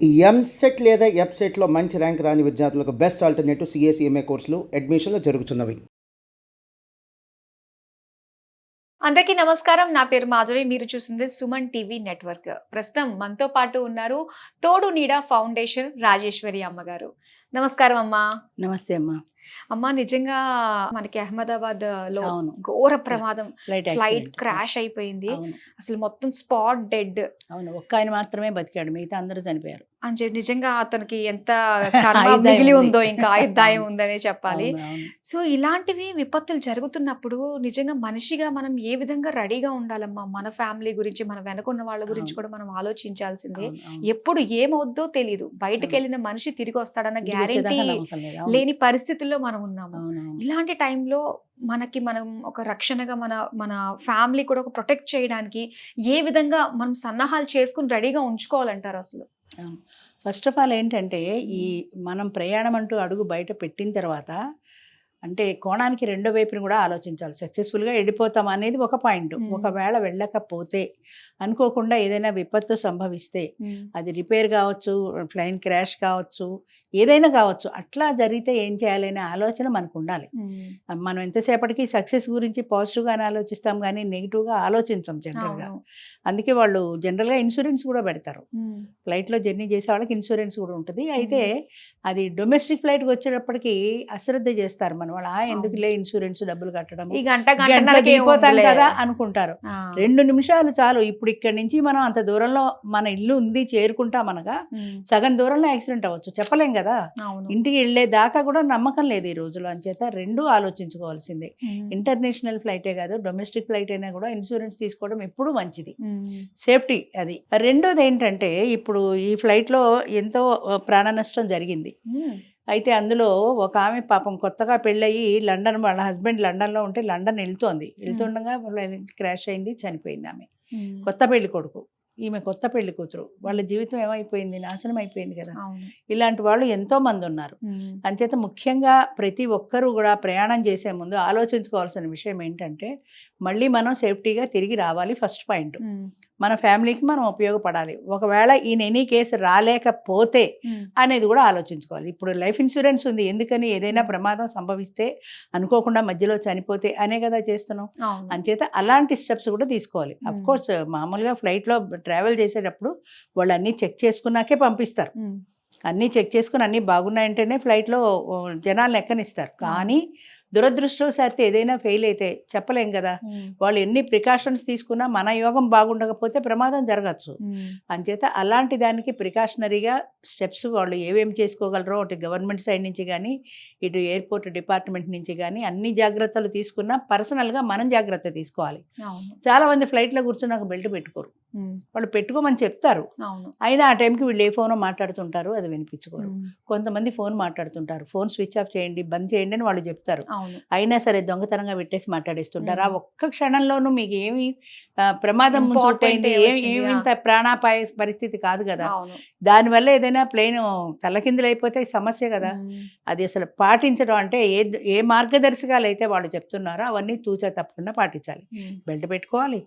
ఈ ఎంసెట్ లేదా ఎఫ్సెట్‌లో మంచి ర్యాంక్ రాని విద్యార్థులకు బెస్ట్ ఆల్టర్‌నేటివ్ సీఏసీఎంఏ కోర్సులు అడ్మిషన్‌లు జరుగుతున్నవి. అందరికీ నమస్కారం. నా పేరు మాధురి. మీరు చూస్తుంది సుమన్ టీవీ నెట్వర్క్. ప్రస్తుతం మనతో పాటు ఉన్నారు తోడు నీడ ఫౌండేషన్ రాజేశ్వరి అమ్మగారు. నమస్కారం అమ్మా. నమస్తే అమ్మా. అమ్మ నిజంగా మనకి అహ్మదాబాద్‌లో అవును. ఘోర ప్రమాదం. Flight flight accident. క్రాష్ అయిపోయింది. అవును. అసలు మొత్తం స్పాట్ డెడ్ అవును. ఒక్కాయన మాత్రమే బతికాడు. మిగతా అందరూ చనిపోయారు. అని చెప్పి నిజంగా అతనికి ఎంత కర్మ ఆయుర్దాయం మిగిలి ఉంది. ఉందో ఇంకా ఆయుర్దాయం అవును. ఉందనే చెప్పాలి. అవును. అవును. సో ఇలాంటివి విపత్తులు జరుగుతున్నప్పుడు నిజంగా మనిషిగా మనం ఏ విధంగా రెడీగా ఉండాలమ్మా? మన ఫ్యామిలీ గురించి, మన వెనకున్న వాళ్ళ గురించి అవును. కూడా మనం ఆలోచించాల్సిందే. అవును. అవును. ఎప్పుడు ఏమవుద్దో తెలీదు. అవును. బయటకెళ్ళిన మనిషి తిరిగి వస్తాడన్న ఇంటికి గ్యారెంటీ వచ్చేదాకా నమ్మకం లేదు. అవును. లేని పరిస్థితుల్లో మనం ఉన్నాము. అవునవును. ఇలాంటి టైంలో మనం ఒక రక్షణగా మన మన ఫ్యామిలీ కూడా ఒక ప్రొటెక్ట్ చేయడానికి ఏ విధంగా మనం సన్నాహాలు చేసుకొని రెడీగా ఉంచుకోవాలంటారు అసలు? అవును. ఫస్ట్ ఆఫ్ ఆల్ ఏంటంటే, ఈ మనం ప్రయాణం అంటూ అడుగు బయట పెట్టిన తర్వాత అంటే కోణానికి రెండో వైపుని కూడా ఆలోచించాలి. సక్సెస్‌ఫుల్‌గా వెళ్ళిపోతాం అనేది ఒక పాయింట్. హ్మ్. ఒకవేళ వెళ్ళకపోతే, అనుకోకుండా ఏదైనా విపత్తు సంభవిస్తే, హ్మ్. అది రిపేర్ కావచ్చు, ప్లేన్ క్రాష్ కావచ్చు, ఏదైనా కావచ్చు. అట్లా జరిగితే ఏం చేయాలి అనే ఆలోచన మనకుండాలి. హ్మ్. మనం ఎంతసేపటికి సక్సెస్ గురించి పాజిటివ్‌గానే ఆలోచిస్తాం గానీ, నెగెటివ్‌గా ఆలోచించం జనరల్‌గా. అవును. అందుకే వాళ్ళు జనరల్‌గా ఇన్సూరెన్స్ కూడా పెడతారు. హ్మ్. ఫ్లైట్‌లో జర్నీ చేసే వాళ్ళకి ఇన్సూరెన్స్ కూడా ఉంటది. అయితే హ్మ్. అది డొమెస్టిక్ ఫ్లైట్‌కి వచ్చేటప్పటికి అశ్రద్ధ చేస్తారు మన వాళ్ళు. అవును. ఎందుకులే ఇన్సూరెన్స్ డబ్బులు కట్టడము. ఈ గంట గంటలో గంటన్నరకి దిగిపోతాం ఏముందిలే. కదా అనుకుంటారు. ఆ! 2 నిమిషాలు చాలు. ఇప్పుడు ఇక్కడి నుంచి మనం అంత దూరంలో మన ఇల్లు ఉంది చేరుకుంటామనగా హ్మ్. సగం దూరంలో యాక్సిడెంట్ అవ్వచ్చు. చెప్పలేం కదా! అవును. ఇంటికి ఎళ్ళేదాకా కూడా నమ్మకం లేదు ఈ రోజుల్లో. అంచేత 2 ఆలోచించుకోవాల్సిందే. హ్మ్. ఇంటర్నేషనల్ ఫ్లైటే కాదు, డొమెస్టిక్ ఫ్లైట్ అయినా కూడా ఇన్సూరెన్స్ తీసుకోవడం ఎప్పుడూ మంచిది. హ్మ్. సేఫ్టీ అది. రెండోదేంటంటే ఇప్పుడు ఈ ఫ్లైట్‌లో ఎంతో ప్రాణ నష్టం జరిగింది. హ్మ్. అయితే అందులో ఒకామె పాపం కొత్తగా పెళ్ళయ్యి లండన్ వాళ్ళ హస్బెండ్ లండన్‌లో ఉంటే లండన్ ఎళ్తోంది. హ్మ్. ఎళ్తుండగా ఫ్లైట్ క్రాష్ అయింది. చనిపోయిందామె. హ్మ్. కొత్త పెళ్లి కొడుకు. ఈమె కొత్త పెళ్లి కూతురు. వాళ్ళ జీవితం ఏమైపోయింది? నాశనం అయిపోయింది కదా! అవును. ఇలాంటి వాళ్ళు ఎంతోమందున్నారు. హ్మ్. అంచేత ముఖ్యంగా ప్రతి ఒక్కరూ గూడా ప్రయాణం చేసే ముందు ఆలోచించుకోవాల్సిన విషయం ఏంటంటే, మళ్ళీ మనం సేఫ్టీగా తిరిగి రావాలి ఫస్ట్ పాయింట్. హ్మ్. మన ఫ్యామిలీకి మనం ఉపయోగపడాలి. ఒకవేళ ఇన్ ఎనీ కేస్ రాలేకపోతే హ్మ్. అనేది గూడా ఆలోచించుకోవాలి. ఇప్పుడు లైఫ్ ఇన్స్యూరెన్స్ ఉంది. ఎందుకని? ఏదైనా హ్మ్. ప్రమాదం సంభవిస్తే, అనుకోకుండా మధ్యలో చనిపోతే అనే కదా చేస్తున్నాం. అవును. అంచేత అలాంటి స్టెప్స్ కూడా తీసుకోవాలి. హ్మ్. అఫ్‌కోర్స్ మామూలుగా ఫ్లైట్‌లో ట్రావెల్ చేసేటప్పుడు వాళ్ళన్నీ చెక్ చేసుకున్నాకే పంపిస్తారు. హ్మ్. అన్నీ చెక్ చేసుకొని అన్నీ బాగున్నాయంటేనే ఫ్లైట్‌లో జనాల్ని ఎక్కనిస్తారు. అవును. కానీ దురదృష్టవశాత్తు ఏదైనా ఫెయిల్ అయితే చెప్పలేం గదా! హ్మ్. వాళ్ళు ఎన్ని ప్రికాషన్స్ తీసుకున్నా మన యోగం బాగుండకపోతే ప్రమాదం జరగచ్చు. హ్మ్. అంచేత అలాంటి దానికి ప్రికాషనరీగా స్టెప్స్ వాళ్ళు ఏమేమి చేసుకోగలరో అటు గవర్నమెంట్ సైడ్ నుంచి గానీ, ఇటు ఎయిర్‌పోర్ట్ డిపార్ట్‌మెంట్ నుంచి గానీ అన్ని జాగ్రత్తలు తీసుకున్నా పర్సనల్‌గా మనం జాగ్రత్త తీసుకోవాలి. అవును. చాలామంది ఫ్లైట్‌లో కూర్చున్నాక బెల్ట్ పెట్టుకోరు. హ్మ్. వాళ్ళు పెట్టుకోమని చెప్తారు. అవును. అయినా ఆ టైంకి వీళ్ళు ఏ ఫోనో మాట్లాడుతుంటారు. అది వినిపించుకోరు. హ్మ్. కొంతమంది ఫోన్ మాట్లాడుతుంటారు. ఫోన్ స్విచ్ ఆఫ్ చేయండి, బంద్ చేయండి అని వాళ్ళు చెప్తారు. అవును. అయినా సరే దొంగతనంగా పెట్టేసి మాట్లాడేస్తుంటారు. ఆ హ్మ్. ఒక్క క్షణంలోనూ మీకేమి ప్రమాదం ఇంపార్టెంట్ చోటైంది. ఏమొచ్చింది? ఏమి ఆ! ఇంత ప్రాణాపాయ పరిస్థితి కాదు గదా! అవును. దానివల్ల ఏదైనా ప్లేను తలకిందులైపోతే సమస్య గదా! హ్మ్. అది అసలు పాటించడం అంటే ఏ మార్గదర్శకాలైతే వాళ్ళు చెప్తున్నారో అవన్నీ తూచా తప్పకుండా పాటించాలి. హ్మ్. బెల్ట్ పెట్టుకోవాలి.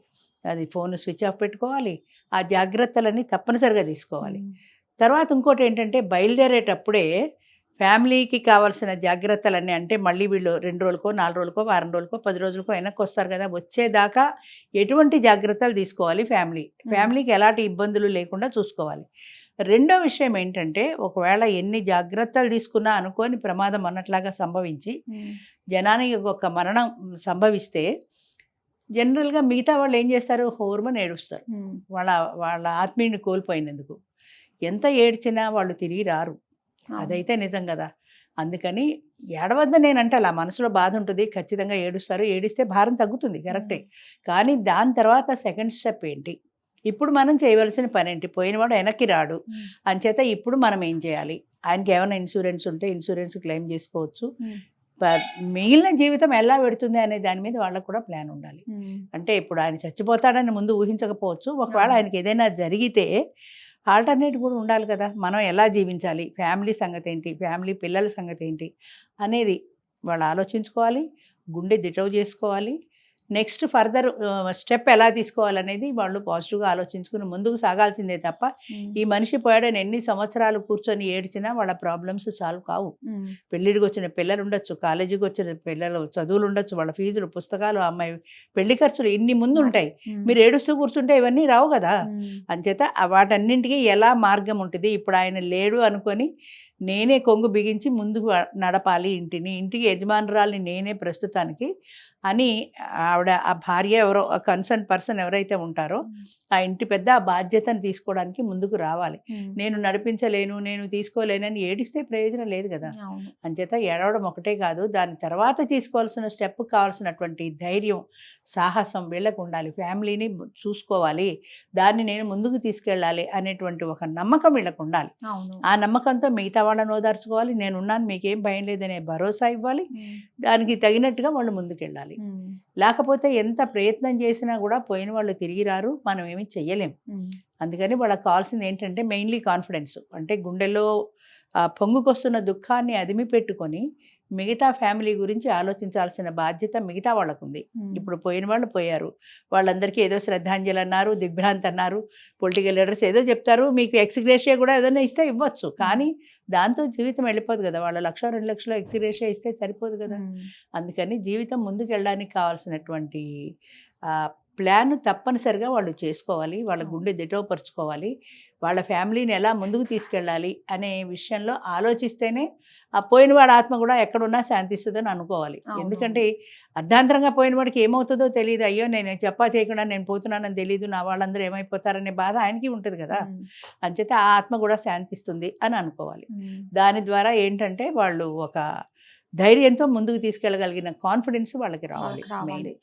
అది ఫోన్ స్విచ్ ఆఫ్ పెట్టుకోవాలి. ఆ జాగ్రత్తలన్నీ తప్పనిసరిగా తీసుకోవాలి. హ్మ్. తర్వాత ఇంకోటేంటంటే బయలుదేరేటప్పుడే ఫ్యామిలీకి కావాల్సిన జాగ్రత్తలన్నీ అంటే మళ్ళీ వీళ్ళు 2 రోజులకో, 4 రోజులకో, వారం రోజులకో, 10 రోజులకో వెనక్కొస్తారు కదా! వచ్చేదాకా ఎటువంటి జాగ్రత్తలు తీసుకోవాలి ఫ్యామిలీ. హ్మ్. ఫ్యామిలీకి ఎలాంటి ఇబ్బందులు లేకుండా చూసుకోవాలి. రెండో విషయం ఏంటంటే ఒకవేళ ఎన్ని జాగ్రత్తలు తీసుకున్నా అనుకోని ప్రమాదం అన్నట్లాగా సంభవించి హ్మ్. జనానికి ఒక మరణం సంభవిస్తే జనరల్‌గా మిగతా వాళ్ళేం జేస్తారు? హోరుమని ఏడుస్తారు. హ్మ్. వాళ్ళ వాళ్ళ ఆత్మీయుడిని కోల్పోయినందుకు. ఎంత ఏడ్చినా వాళ్ళు తిరిగి రారు. అవును. అదైతే నిజం గదా! అందుకని ఏడవద్దని నేనంటలా. మనసులో బాధుంటది. ఖచ్చితంగా ఏడుస్తారు. ఏడిస్తే భారం తగ్గుతుంది కరెక్టే. హ్మ్. కానీ దాని తర్వాత సెకండ్ స్టెప్ ఏంటి? ఇప్పుడు మనం చేయవలసిన పనేంటి? పోయినవాడు వెనక్కి రాడు. హ్మ్. అంచేత ఇప్పుడు మనం ఏం చేయాలి? ఆయనకేమైనా ఇన్సూరెన్స్ ఉంటే ఇన్సూరెన్స్ క్లెయిమ్ జేసుకోవచ్చు. హ్మ్. ప మిగిలిన జీవితం ఎలా వెడుతుంది అనే దాని మీద వాళ్ళకి కూడా ప్లాన్ ఉండాలి. హ్మ్. అంటే ఇప్పుడు ఆయన చచ్చిపోతాడని ముందు ఊహించకపోవచ్చు. ఒకవేళ అవును. ఆయనకి ఏదైనా జరిగితే ఆల్టర్‌నేట్ కూడా ఉండాలి కదా! మనం ఎలా జీవించాలి? ఫ్యామిలీ సంగతేంటి? ఫ్యామిలీ పిల్లల సంగతేంటి? అనేది వాళ్ళు ఆలోచించుకోవాలి. గుండె దిటవు జేసుకోవాలి. నెక్స్ట్ ఫర్దర్ స్టెప్ ఎలా తీసుకోవాలనేది వాళ్ళు పాజిటివ్గా ఆలోచించుకుని ముందుకు సాగాల్సిందే తప్ప ఈ మనిషి పోయాడని ఎన్ని సంవత్సరాలు కూర్చొని ఏడ్చినా వాళ్ళ ప్రాబ్లమ్స్ సాల్వ్ కావు. పెళ్ళిడికి వచ్చిన పిల్లలు ఉండొచ్చు, కాలేజీకి వచ్చిన పిల్లలు చదువులు ఉండొచ్చు, వాళ్ళ ఫీజులు, పుస్తకాలు, అమ్మాయి పెళ్లి ఖర్చులు ఇన్ని ముందు ఉంటాయి. మీరు ఏడుస్తూ కూర్చుంటే ఇవన్నీ రావు కదా. అంచేత వాటన్నింటికి ఎలా మార్గం ఉంటుంది. ఇప్పుడు ఆయన లేడు అనుకొని నేనే కొంగు బిగించి ముందుకు నడపాలి ఇంటికి యజమానురాల్ని నేనే ప్రస్తుతానికి అని ఆవిడ ఆ భార్య ఎవరో కన్సర్న్ పర్సన్ ఎవరైతే ఉంటారో ఆ ఇంటి పెద్ద ఆ బాధ్యతను తీసుకోవడానికి ముందుకు రావాలి. నేను నడిపించలేను, నేను తీసుకోలేనని ఏడిస్తే ప్రయోజనం లేదు కదా. అంచేత ఏడవడం ఒకటే కాదు, దాని తర్వాత తీసుకోవాల్సిన స్టెప్ కావాల్సినటువంటి ధైర్యం, సాహసం వీళ్ళకు ఉండాలి. ఫ్యామిలీని చూసుకోవాలి, దాన్ని నేను ముందుకు తీసుకెళ్ళాలి అనేటువంటి ఒక నమ్మకం వీళ్ళకు ఉండాలి. ఆ నమ్మకంతో మిగతా వాళ్ళని ఓదార్చుకోవాలి. నేనున్నాను, మీకేం భయం లేదనే భరోసా ఇవ్వాలి. దానికి తగినట్టుగా వాళ్ళు ముందుకెళ్ళాలి. లేకపోతే ఎంత ప్రయత్నం చేసినా కూడా పోయిన వాళ్ళు తిరిగి రారు, మనం ఏమి చెయ్యలేం. అందుకని వాళ్ళకి కావాల్సింది ఏంటంటే మెయిన్లీ కాన్ఫిడెన్స్. అంటే గుండెల్లో పొంగుకొస్తున్న దుఃఖాన్ని అదిమి పెట్టుకొని మిగతా ఫ్యామిలీ గురించి ఆలోచించాల్సిన బాధ్యత మిగతా వాళ్ళకు ఉంది. ఇప్పుడు పోయిన వాళ్ళు పోయారు, వాళ్ళందరికీ ఏదో శ్రద్ధాంజలి అన్నారు, దిగ్భ్రాంతి అన్నారు, పొలిటికల్ లీడర్స్ ఏదో చెప్తారు, మీకు ఎక్స్గ్రేషియా కూడా ఏదైనా ఇస్తే ఇవ్వచ్చు, కానీ దాంతో జీవితం వెళ్ళిపోదు కదా. వాళ్ళ 1,00,000 2 లక్షలు ఎక్స్గ్రేషియా ఇస్తే సరిపోదు కదా. అందుకని జీవితం ముందుకు వెళ్ళడానికి కావాల్సినటువంటి ప్లాన్ తప్పనిసరిగా వాళ్ళు చేసుకోవాలి. వాళ్ళ గుండె దిటోపరుచుకోవాలి. వాళ్ళ ఫ్యామిలీని ఎలా ముందుకు తీసుకెళ్ళాలి అనే విషయంలో ఆలోచిస్తేనే ఆ పోయిన వాడి ఆత్మ కూడా ఎక్కడున్నా శాంతిస్తుందని అనుకోవాలి. ఎందుకంటే అర్ధాంతరంగా పోయిన వాడికి ఏమవుతుందో తెలియదు. అయ్యో నేను చెప్పా చేయకుండా నేను పోతున్నానని తెలియదు, నా వాళ్ళందరూ ఏమైపోతారనే బాధ ఆయనకి ఉంటుంది కదా. అంచేత ఆ ఆత్మ కూడా శాంతిస్తుంది అని అనుకోవాలి. దాని ద్వారా ఏంటంటే వాళ్ళు ఒక ధైర్యంతో ముందుకు తీసుకెళ్ళగలిగిన కాన్ఫిడెన్స్ వాళ్ళకి రావాలి.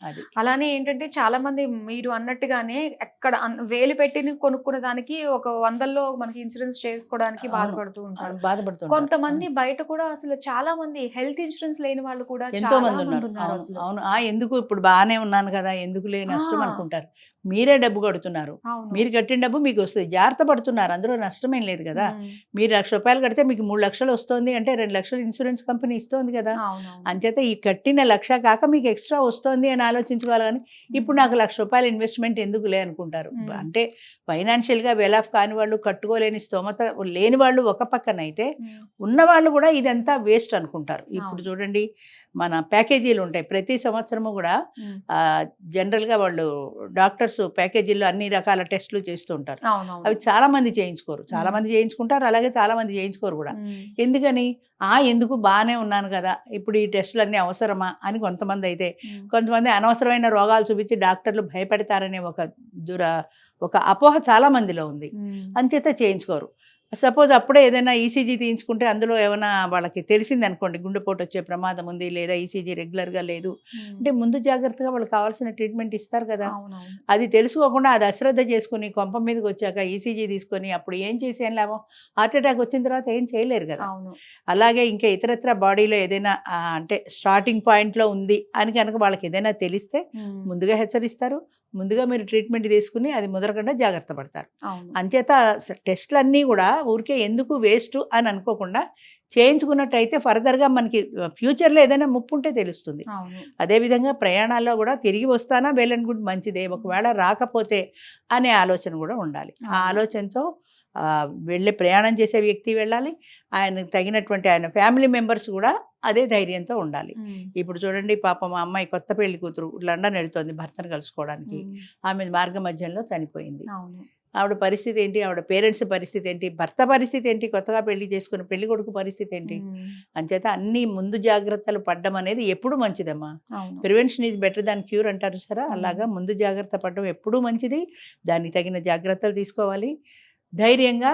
అది అలానే ఏంటంటే చాలా మంది మీరు అన్నట్టుగానే ఎక్కడ వేలు పెట్టి కొనుక్కున్న దానికి ఒక 100లో మనకి ఇన్సూరెన్స్ చేసుకోవడానికి బాధపడుతూ ఉంటారు. కొంతమంది బయట కూడా అసలు చాలా మంది హెల్త్ ఇన్సూరెన్స్ లేని వాళ్ళు కూడా ఎంతో మంది ఉన్నారు. అవును, ఎందుకు ఇప్పుడు బాగానే ఉన్నాను కదా, ఎందుకు లేని నష్టం అనుకుంటారు. మీరే డబ్బు కడుతున్నారు, మీరు కట్టిన డబ్బు మీకు వస్తుంది, జాగ్రత్త పడుతున్నారు, అందులో నష్టమేం లేదు కదా. మీరు ₹1,00,000 కడితే మీకు 3 లక్షలు వస్తుంది అంటే 2 లక్షలు ఇన్సూరెన్స్ కంపెనీ ఇస్తుంది కదా. అంచేత ఈ కట్టిన 1,00,000 కాక మీకు ఎక్స్ట్రా వస్తుంది అని ఆలోచించుకోవాలి. కానీ ఇప్పుడు నాకు ₹1,00,000 ఇన్వెస్ట్మెంట్ ఎందుకులే అనుకుంటారు. అంటే ఫైనాన్షియల్గా వెల్ ఆఫ్ కాని వాళ్ళు, కట్టుకోలేని స్తోమత లేని వాళ్ళు ఒక పక్కన అయితే, ఉన్నవాళ్ళు కూడా ఇదంతా వేస్ట్ అనుకుంటారు. ఇప్పుడు చూడండి, మన ప్యాకేజీలు ఉంటాయి ప్రతి సంవత్సరము కూడా. జనరల్గా వాళ్ళు డాక్టర్స్ ప్యాకేజీల్లో అన్ని రకాల టెస్టులు చేస్తూ ఉంటారు. అవి చాలా మంది చేయించుకోరు, చాలా మంది చేయించుకుంటారు, అలాగే చాలా మంది చేయించుకోరు కూడా. ఎందుకని? ఎందుకు బాగానే ఉన్నాను కదా, ఇప్పుడు ఈ టెస్టులు అన్నీ అవసరమా అని కొంతమంది అయితే, కొంతమంది అనవసరమైన రోగాలు చూపించి డాక్టర్లు భయపెడతారనే ఒక అపోహ చాలా మందిలో ఉంది. అంచేత చేయించుకోరు. సపోజ్ అప్పుడే ఏదైనా ఈసీజీ తీయించుకుంటే అందులో ఏమైనా వాళ్ళకి తెలిసింది అనుకోండి, గుండెపోటు వచ్చే ప్రమాదం ఉంది, లేదా ఈసీజీ రెగ్యులర్గా లేదు అంటే ముందు జాగ్రత్తగా వాళ్ళకి కావాల్సిన ట్రీట్మెంట్ ఇస్తారు కదా. అది తెలుసుకోకుండా అది అశ్రద్ధ చేసుకుని కొంప మీదకి వచ్చాక ఈసీజీ తీసుకొని అప్పుడు ఏం చేసి ఏం లాభం? హార్ట్ అటాక్ వచ్చిన తర్వాత ఏం చేయలేరు కదా. అలాగే ఇంకా ఇతరత్ర బాడీలో ఏదైనా అంటే స్టార్టింగ్ పాయింట్లో ఉంది అని కనుక వాళ్ళకి ఏదైనా తెలిస్తే ముందుగా హెచ్చరిస్తారు, ముందుగా మీరు ట్రీట్మెంట్ తీసుకుని అది ముదరకుండా జాగ్రత్త పడతారు. అంచేత టెస్టులన్నీ కూడా ఊరికే ఎందుకు వేస్ట్ అని అనుకోకుండా చేయించుకున్నట్టయితే ఫర్దర్గా మనకి ఫ్యూచర్లో ఏదైనా ముప్పు ఉంటే తెలుస్తుంది. అదేవిధంగా ప్రయాణాల్లో కూడా తిరిగి వస్తానా వెల్ అండ్ గుడ్, మంచిదే, ఒకవేళ రాకపోతే అనే ఆలోచన కూడా ఉండాలి. ఆ ఆలోచనతో వెళ్ళే ప్రయాణం చేసే వ్యక్తి వెళ్ళాలి, ఆయనకు తగినటువంటి ఆయన ఫ్యామిలీ మెంబర్స్ కూడా అదే ధైర్యంతో ఉండాలి. ఇప్పుడు చూడండి, పాపం మా అమ్మాయి కొత్త పెళ్లి కూతురు లండన్ వెళుతోంది భర్తను కలుసుకోవడానికి. ఆమె మార్గ మధ్యంలో చనిపోయింది. ఆవిడ పరిస్థితి ఏంటి, ఆవిడ పేరెంట్స్ పరిస్థితి ఏంటి, భర్త పరిస్థితి ఏంటి, కొత్తగా పెళ్లి చేసుకుని పెళ్లి కొడుకు పరిస్థితి ఏంటి. అంచేత అన్ని ముందు జాగ్రత్తలు పడ్డం అనేది ఎప్పుడు మంచిదమ్మా. Prevention is better than cure అంటారు సరే, అలాగా ముందు జాగ్రత్త పడడం ఎప్పుడూ మంచిది. దానికి తగిన జాగ్రత్తలు తీసుకోవాలి, ధైర్యంగా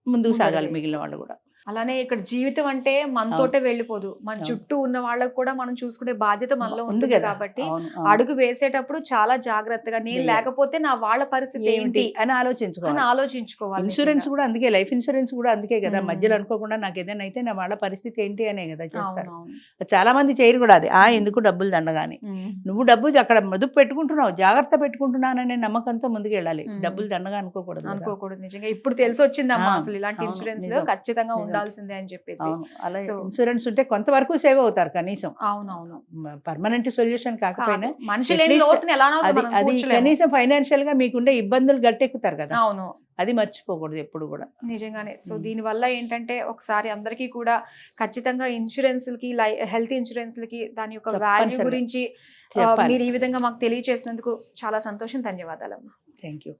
ముందుకు సాగాలి మిగిలిన వాళ్ళు కూడా. అలానే ఇక్కడ జీవితం అంటే మనతోటే వెళ్ళిపోదు, మన చుట్టూ ఉన్న వాళ్ళకు కూడా మనం చూసుకునే బాధ్యత మనలో ఉంటుంది కాబట్టి అడుగు వేసేటప్పుడు చాలా జాగ్రత్తగా, నేను లేకపోతే నా వాళ్ళ పరిస్థితి ఏంటి అని ఆలోచించుకోవాలి. ఇన్సూరెన్స్ కూడా అందుకే, లైఫ్ ఇన్సూరెన్స్ కూడా అందుకే కదా, మధ్యలో అనుకోకుండా నాకు ఏదైనా అయితే నా వాళ్ళ పరిస్థితి ఏంటి అనే కదా చేస్తారు. చాలా మంది చేయరు కూడా అది. ఎందుకు డబ్బులు దండగాని, నువ్వు డబ్బు అక్కడ మదుపు పెట్టుకుంటున్నావు, జాగ్రత్త పెట్టుకుంటున్నాననే నమ్మకంతో ముందుకు వెళ్ళాలి, డబ్బులు దండగా అనుకోకూడదు. నిజంగా ఇప్పుడు తెలిసి వచ్చిందమ్మా అసలు ఇలాంటి ఇన్సూరెన్స్ ఖచ్చితంగా ఉండాలి. ఉండాల్సిందే అని చెప్పేసి. అవును, అలా So- ఇన్సూరెన్స్ ఉంటే కొంతవరకు సేవ్ అవుతారు కనీసం. అవునవును. పర్మనెంట్ సొల్యూషన్ కాకపోయినా మనిషి at లేని least లోటుని ఎలా అది అది కనీసం ఫైనాన్షియల్ గా మీకుండే ఇబ్బందులు గట్టెక్కుతారు కదా, అవును, అది మర్చిపోకూడదు ఎప్పుడు కూడా. నిజంగానే. సో మ్మ్. దీని వల్ల ఏంటంటే ఒకసారి అందరికీ కూడా ఖచ్చితంగా ఇన్సూరెన్స్లకి హెల్త్ ఇన్సూరెన్స్లకి దాని యొక్క వాల్యూ తప్పనిసరిగా గురించి చెప్పాలి. మీరు ఈ విధంగా మాకు తెలియచేసినందుకు చాలా సంతోషం. ధన్యవాదాలమ్మా. Thank you.